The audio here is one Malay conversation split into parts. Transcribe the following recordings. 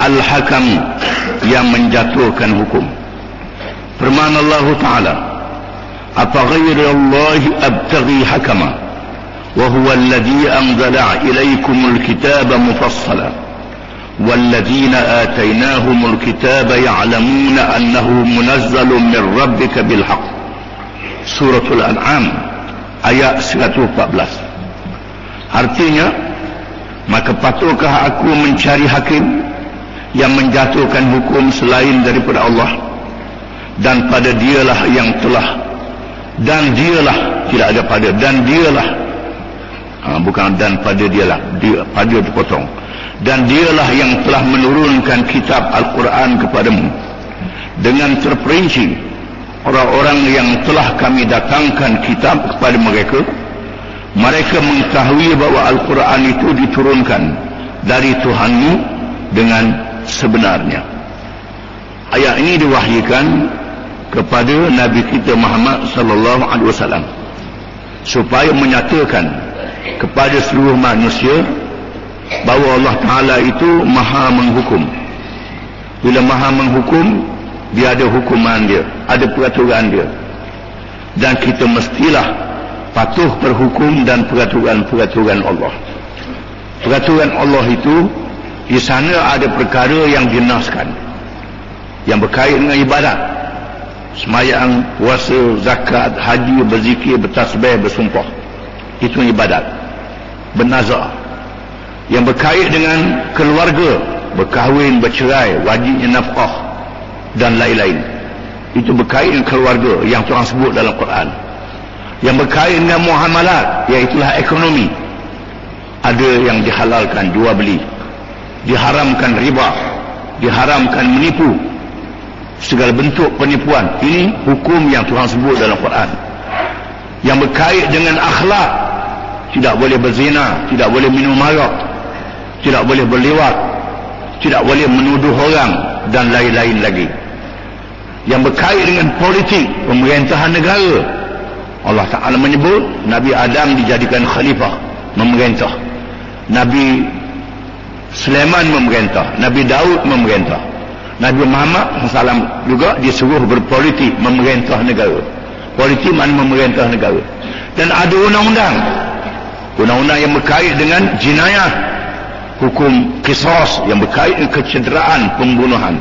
Al-Hakam, yang menjatuhkan hukum. Firman Allah Ta'ala, apa ghairallahi abtaghi hakama wa huwa alladhi anzala ilaykumul kitaba mufassala والذين آتيناهم الكتاب يعلمون أنه منزل من ربك بالحق. Surah Al-An'am ayat 114. Artinya, maka patutkah aku mencari hakim yang menjatuhkan hukum selain daripada Allah, dan pada dialah yang telah, dan dialah, tidak ada pada, dan dialah, bukan dan pada dialah, pada dipotong, dan dialah yang telah menurunkan kitab Al-Quran kepadamu dengan terperinci orang-orang yang telah kami datangkan kitab kepada mereka. Mereka mengetahui bahawa Al-Quran itu diturunkan dari Tuhanmu dengan sebenarnya. Ayat ini diwahyukan kepada Nabi kita Muhammad sallallahu alaihi wasallam supaya menyatakan kepada seluruh manusia bahawa Allah Ta'ala itu maha menghukum. Bila maha menghukum, dia ada hukuman dia, ada peraturan dia, dan kita mestilah patuh berhukum dan peraturan Allah. Peraturan Allah itu, di sana ada perkara yang dinaskan, yang berkait dengan ibadat, sembahyang, puasa, zakat, haji, berzikir, bertasbih, bersumpah, itu ibadat. Bernazar, yang berkait dengan keluarga, berkahwin, bercerai, wajibnya nafkah dan lain-lain, itu berkait dengan keluarga yang Tuhan sebut dalam Quran. Yang berkait dengan muamalat, iaitulah ekonomi, ada yang dihalalkan jual beli, diharamkan riba, diharamkan menipu, segala bentuk penipuan. Ini hukum yang Tuhan sebut dalam Quran. Yang berkait dengan akhlak, tidak boleh berzina, tidak boleh minum arak, tidak boleh berliwat, tidak boleh menuduh orang, dan lain-lain lagi. Yang berkait dengan politik, pemerintahan negara, Allah Ta'ala menyebut Nabi Adam dijadikan khalifah, memerintah. Nabi Sulaiman memerintah, Nabi Daud memerintah, Nabi Muhammad SAW juga disuruh berpolitik, memerintah negara. Politik makna memerintah negara. Dan ada undang-undang, undang-undang yang berkait dengan jinayah, hukum qisas yang berkait dengan kecederaan, pembunuhan,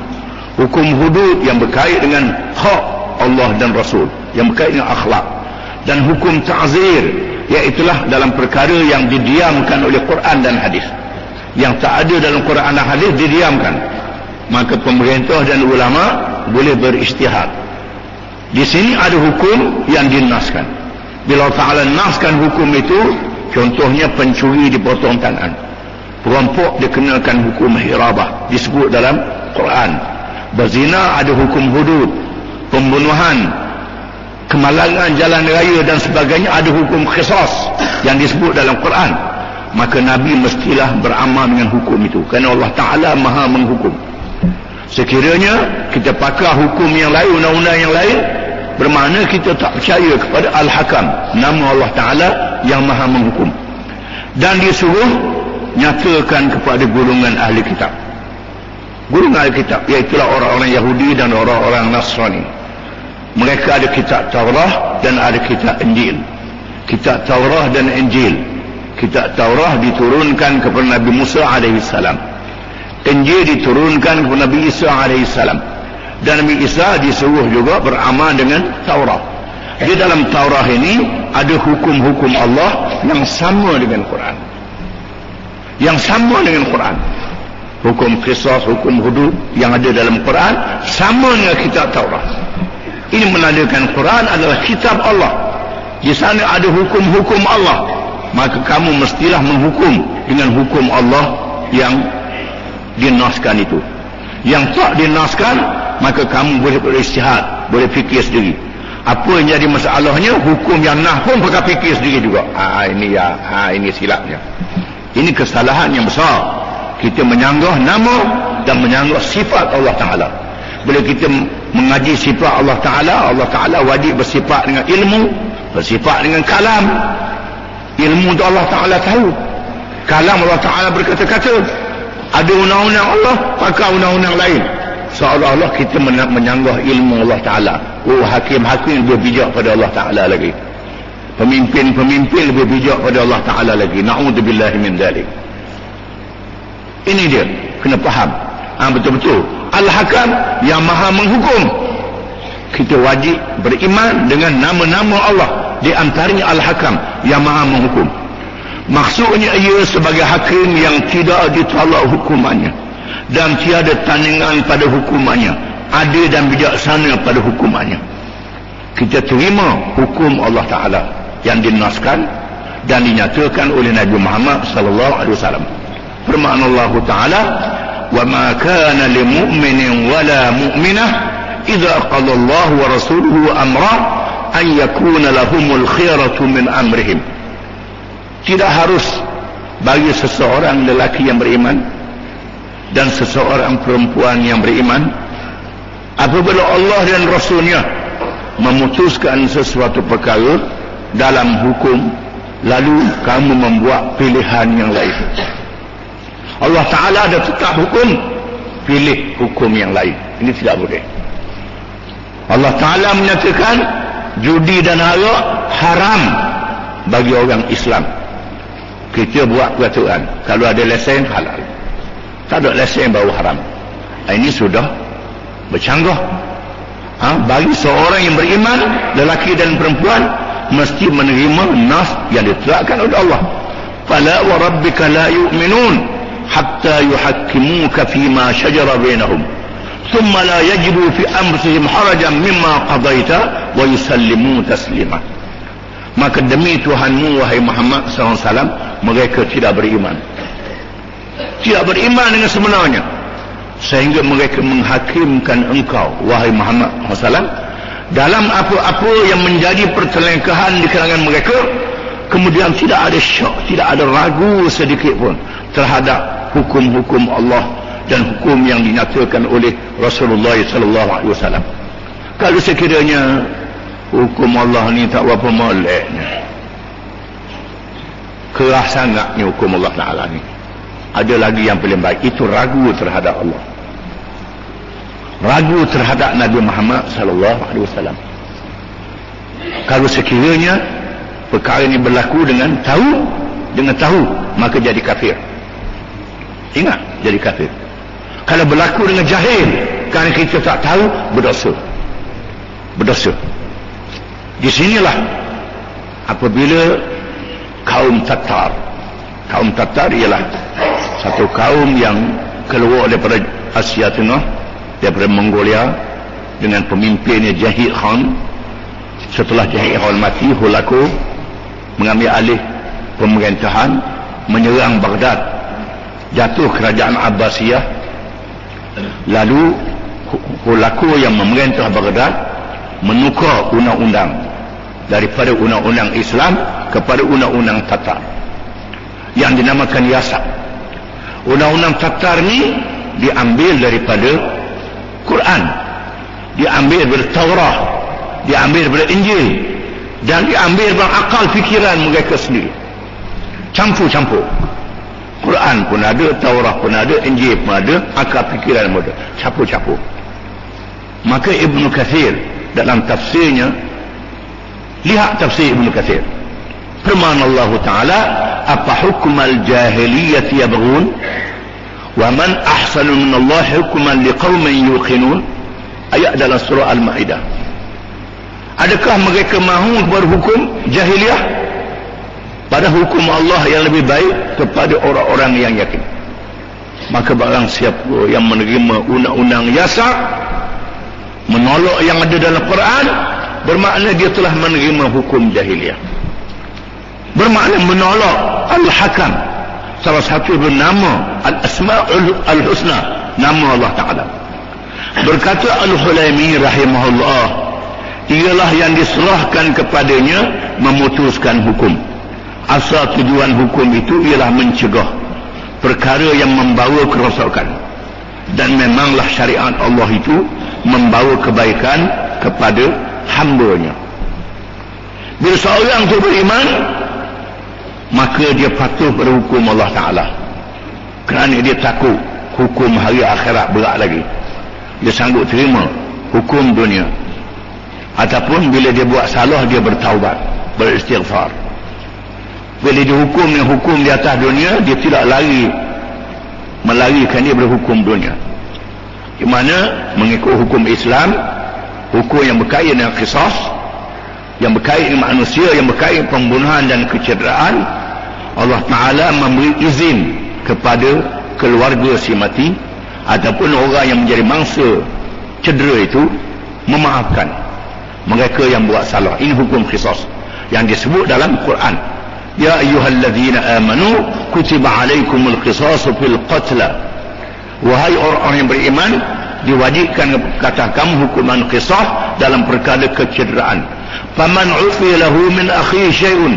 hukum hudud yang berkait dengan hak Allah dan Rasul, yang berkait dengan akhlak, dan hukum ta'zir, iaitulah dalam perkara yang didiamkan oleh Quran dan hadis, yang tak ada dalam Quran dan hadis didiamkan. Maka pemerintah dan ulama boleh beristihad. Di sini ada hukum yang dinaskan. Bila Allah Ta'ala naskan hukum itu, contohnya pencuri dipotong tangan, perampok dikenakan hukum hirabah, disebut dalam Quran. Berzina ada hukum hudud, pembunuhan, kemalangan jalan raya dan sebagainya ada hukum qisas yang disebut dalam Quran. Maka Nabi mestilah beramal dengan hukum itu, kerana Allah Ta'ala maha menghukum. Sekiranya kita pakai hukum yang lain, undang-undang yang lain, bermakna kita tak percaya kepada Al-Hakam, nama Allah Ta'ala yang maha menghukum. Dan disuruh nyatakan kepada golongan ahli kitab. Golongan ahli kitab iaitulah orang-orang Yahudi dan orang-orang Nasrani. Mereka ada kitab Taurah dan ada kitab Injil. Kitab Taurah dan Injil, kitab Taurah diturunkan kepada Nabi Musa AS, Injil diturunkan kepada Nabi Isa AS, dan Nabi Isa disuruh juga beramal dengan Taurah. Di dalam Taurah ini ada hukum-hukum Allah yang sama dengan Quran, yang sama dengan Quran. Hukum qisas, hukum hudud yang ada dalam Quran sama dengan kitab Taurah. Ini menandakan Quran adalah kitab Allah. Di sana ada hukum-hukum Allah, maka kamu mestilah menghukum dengan hukum Allah yang dinaskan itu. Yang tak dinaskan, maka kamu boleh beristihad, boleh fikir sendiri. Apa yang jadi masalahnya, hukum yang nah pun pakai fikir sendiri juga. Ini silapnya. Ini kesalahan yang besar. Kita menyanggah nama dan menyanggah sifat Allah Ta'ala. Bila kita mengaji sifat Allah Ta'ala, Allah Ta'ala wajib bersifat dengan ilmu, bersifat dengan kalam. Ilmu itu Allah Ta'ala tahu, kalam Allah Ta'ala berkata-kata, Ada undang-undang Allah, pakai undang-undang lain. Seolah-olah kita menyanggah ilmu Allah Ta'ala. Oh, hakim-hakim lebih bijak pada Allah Ta'ala lagi. Pemimpin-pemimpin lebih bijak pada Allah Ta'ala lagi. Na'udzubillahi min dzalik. Ini dia, kena faham. Betul-betul Al-Hakam yang maha menghukum. Kita wajib beriman dengan nama-nama Allah. Di antaranya Al-Hakam yang maha menghukum. Maksudnya ia sebagai hakim yang tidak ditolak hukumannya dan tiada tandingan pada hukumannya, adil dan bijaksana pada hukumannya. Kita terima hukum Allah Ta'ala yang dinaskan dan dinyatakan oleh Nabi Muhammad sallallahu alaihi wasallam. Firman Allah Ta'ala, "Wa ma kana lil mu'minin wala mu'minah idza qala Allah wa rasuluhu amra an yakuna lahumul khiyaratu min amrihim." Tidak harus bagi seseorang lelaki yang beriman dan seseorang perempuan yang beriman, apabila Allah dan Rasulnya memutuskan sesuatu perkara dalam hukum, lalu kamu membuat pilihan yang lain. Allah Ta'ala ada tetap hukum, pilih hukum yang lain. Ini tidak boleh. Allah Ta'ala menyatakan judi dan arak haram bagi orang Islam. Kita buat peraturan, kalau ada lesen halal, tak ada lesen baru haram. Ini sudah bercanggah. Bagi seorang yang beriman, lelaki dan perempuan, mesti menerima nas yang ditetapkan oleh Allah. Fala wa rabbika la yu'minun hatta yuhakkimuka fima shajara bainahum thumma la yajidu fi anfusihim harajan mimma qadaita wa yusallimu taslima. Maka demi Tuhanmu wahai Muhammad SAW, mereka tidak beriman. Tidak beriman dengan sebenarnya, sehingga mereka menghakimkan engkau wahai Muhammad SAW dalam apa-apa yang menjadi pertelengkahan di kalangan mereka, kemudian tidak ada syak, tidak ada ragu sedikit pun terhadap hukum-hukum Allah dan hukum yang dinyatakan oleh Rasulullah SAW. Kalau sekiranya hukum Allah ni tak berapa moleknya, keras sangatnya hukum Allah Ta'ala ni, ada lagi yang paling baik, itu ragu terhadap Allah, ragu terhadap Nabi Muhammad SAW. Kalau sekiranya perkara ini berlaku dengan tahu, maka jadi kafir. Ingat, jadi kafir. Kalau berlaku dengan jahil, kerana kita tak tahu, berdosa. Di sinilah apabila kaum Tatar ialah satu kaum yang keluar daripada Asia Tengah, daripada Mongolia, dengan pemimpinnya Jahid Khan. Setelah Jahid Khan mati, Hulaku mengambil alih pemerintahan, menyerang Baghdad, jatuh kerajaan Abbasiyah. Lalu Hulaku yang memerintah Baghdad menukar undang-undang daripada undang-undang Islam kepada undang-undang Tatar yang dinamakan Yasak. Undang-undang Tatar ni diambil daripada Quran, diambil daripada Taurat, diambil daripada Injil, dan diambil daripada akal fikiran mereka sendiri. Campur-campur. Quran pun ada, Taurat pun ada, Injil pun ada, akal fikiran pun ada. Campur-campur. Maka Ibn Kathir dalam tafsirnya, lihat tafsir Ibn Kathir, firman Allah Ta'ala, apa hukmal jahiliyati yabghun wa man ahsanu min Allah hukman liqaumin yuqinun. Ayat dalam surah Al-Ma'idah. Adakah mereka mahu berhukum jahiliyah pada hukum Allah yang lebih baik kepada orang-orang yang yakin? Maka barang siapa yang menerima undang-undang Yasak, menolak yang ada dalam Quran, bermakna dia telah menerima hukum jahiliyah. Bermakna menolak Al-Hakam, salah satu bernama Al-Asma'ul Al-Husna, nama Allah Ta'ala. Berkata Al-Hulaimi rahimahullah, ialah yang diserahkan kepadanya memutuskan hukum. Asal tujuan hukum itu ialah mencegah perkara yang membawa kerosakan, dan memanglah syariat Allah itu membawa kebaikan kepada hamba-Nya. Bila seorang itu beriman, maka dia patuh pada hukum Allah Ta'ala. kerana dia takut hukum hari akhirat berat lagi. Dia sanggup terima hukum dunia. Ataupun bila dia buat salah, dia bertaubat, beristighfar. Bila dia hukum di atas dunia, dia tidak melarikan dia berhukum dunia. Di mana mengikut hukum Islam, hukum yang berkait dengan qisas, yang berkait dengan manusia, yang berkait dengan pembunuhan dan kecederaan, Allah Ta'ala memberi izin kepada keluarga si mati ataupun orang yang menjadi mangsa cedera itu memaafkan mereka yang buat salah. Ini hukum qisas yang disebut dalam Quran. Ya ayyuhalladzina amanu kutiba alaikumul qisasu fil qatla. Wahai orang-orang yang beriman, diwajibkan kata kamu hukuman qisas dalam perkara kecederaan. Faman ufiya lahu min akhihi syai'un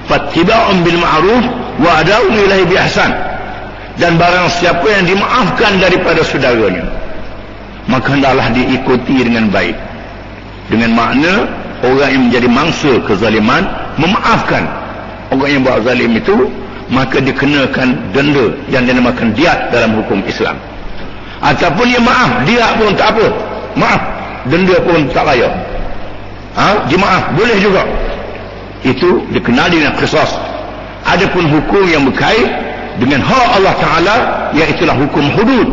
fattiba'un bil ma'ruf wa ada'un ilaihi bi ihsan. Dan barang siapa yang dimaafkan daripada saudaranya, maka hendaklah diikuti dengan baik. Dengan makna orang yang menjadi mangsa kezaliman memaafkan orang yang buat zalim itu, maka dikenakan denda yang dinamakan diat dalam hukum Islam. Ataupun dia maaf, diat pun tak apa, maaf, denda pun tak layak, dia maaf, boleh juga. Itu dikenali dengan qisas. Adapun hukum yang berkait dengan hak Allah Ta'ala, iaitulah hukum hudud,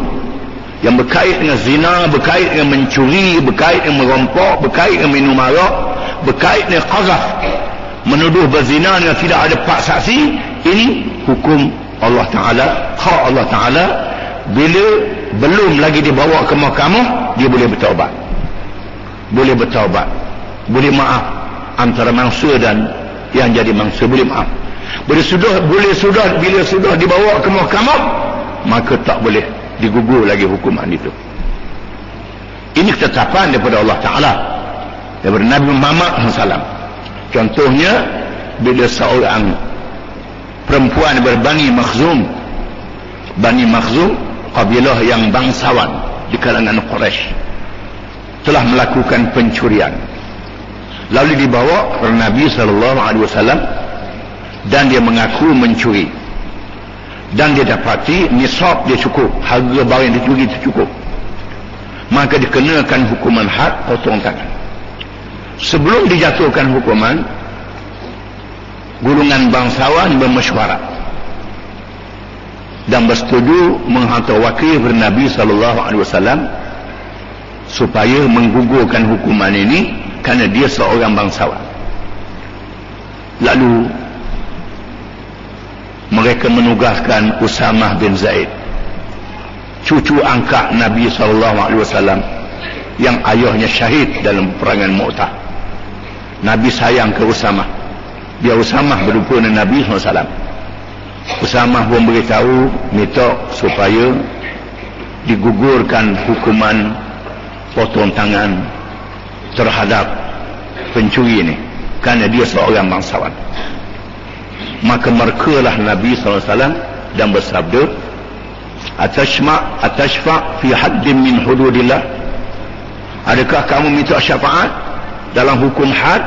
yang berkait dengan zina, berkait dengan mencuri, berkait dengan merampok, berkait dengan minum arak, berkait dengan qazaf, menuduh berzina dengan tidak ada pak saksi. Ini hukum Allah Ta'ala, hak Allah Ta'ala. Bila belum lagi dibawa ke mahkamah, dia boleh bertaubat, boleh bertaubat, boleh maaf antara mangsa dan yang jadi mangsa, boleh maaf. Bila sudah dibawa ke mahkamah, maka tak boleh digugur lagi hukuman itu. Ini ketetapan daripada Allah Ta'ala, daripada Nabi Muhammad SAW. Contohnya, bila seorang perempuan berbani Makhzum, Bani Makhzum, kabilah yang bangsawan di kalangan Quraisy, telah melakukan pencurian, lalu dibawa ke Nabi SAW, dan dia mengaku mencuri, dan dia dapati nisab dia cukup, harga barang yang dicuri itu cukup, maka dikenakan hukuman had, potong tangan. Sebelum dijatuhkan hukuman, golongan bangsawan bermesyuarat dan bersetuju menghantar wakil kepada Nabi SAW supaya menggugurkan hukuman ini kerana dia seorang bangsawan. Lalu mereka menugaskan Usamah bin Zaid, cucu angkat Nabi SAW, yang ayahnya syahid dalam peperangan Mu'tah. Nabi sayang ke Usamah, biar Usamah berjumpa dengan Nabi SAW. Usamah pun beritahu, minta supaya digugurkan hukuman potong tangan terhadap pencuri ini kerana dia seorang bangsawan. Maka merekalah Nabi SAW dan bersabda, atashfa' fi haddin min hududillah, adakah kamu minta syafaat dalam hukum had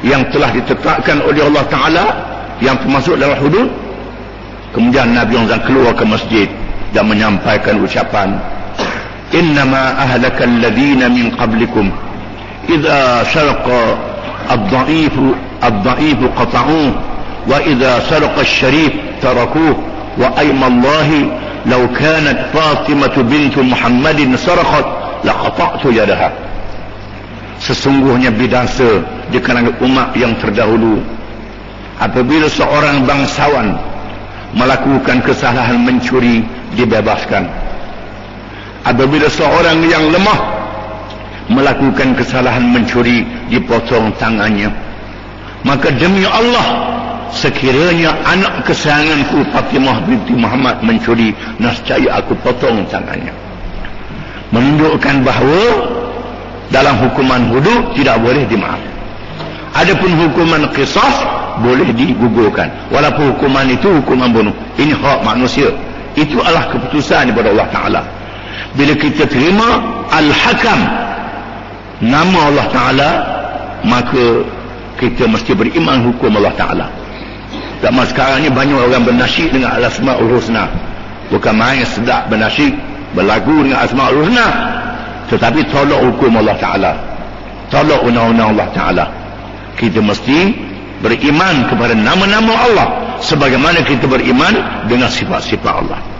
yang telah ditetapkan oleh Allah Ta'ala, yang termasuk dalam hudud? Kemudian Nabi SAW keluar ke masjid dan menyampaikan ucapan, innama ahlaka alladhina min qablikum idza syarqa ad-dha'ifu qata'uh wa idza syarqa asy-syarif tarakuh wa aymallahi law kanat Fatimah bintu Muhammadin sarqat laqata'tu yadaha. Sesungguhnya bidasa di kalangan umat yang terdahulu, apabila seorang bangsawan melakukan kesalahan mencuri, dibebaskan. Apabila seorang yang lemah melakukan kesalahan mencuri, dipotong tangannya. Maka demi Allah, sekiranya anak kesayanganku Fatimah binti Muhammad mencuri, nescaya aku potong tangannya. Menunjukkan bahawa dalam hukuman hudud tidak boleh dimaaf. Adapun hukuman qisas boleh digugurkan, walaupun hukuman itu hukuman bunuh. Ini hak manusia, itu adalah keputusan daripada Allah Ta'ala. Bila kita terima Al-Hakam, nama Allah Ta'ala, maka kita mesti beriman hukum Allah Ta'ala. Zaman sekarang ni banyak orang bernasyid dengan Al-Asma'ul Husna. bukan main sedap bernasib berlagu dengan Asmaul Husna, tetapi tolak hukum Allah Ta'ala, tolak undang-undang Allah Ta'ala. Kita mesti beriman kepada nama-nama Allah sebagaimana kita beriman dengan sifat-sifat Allah.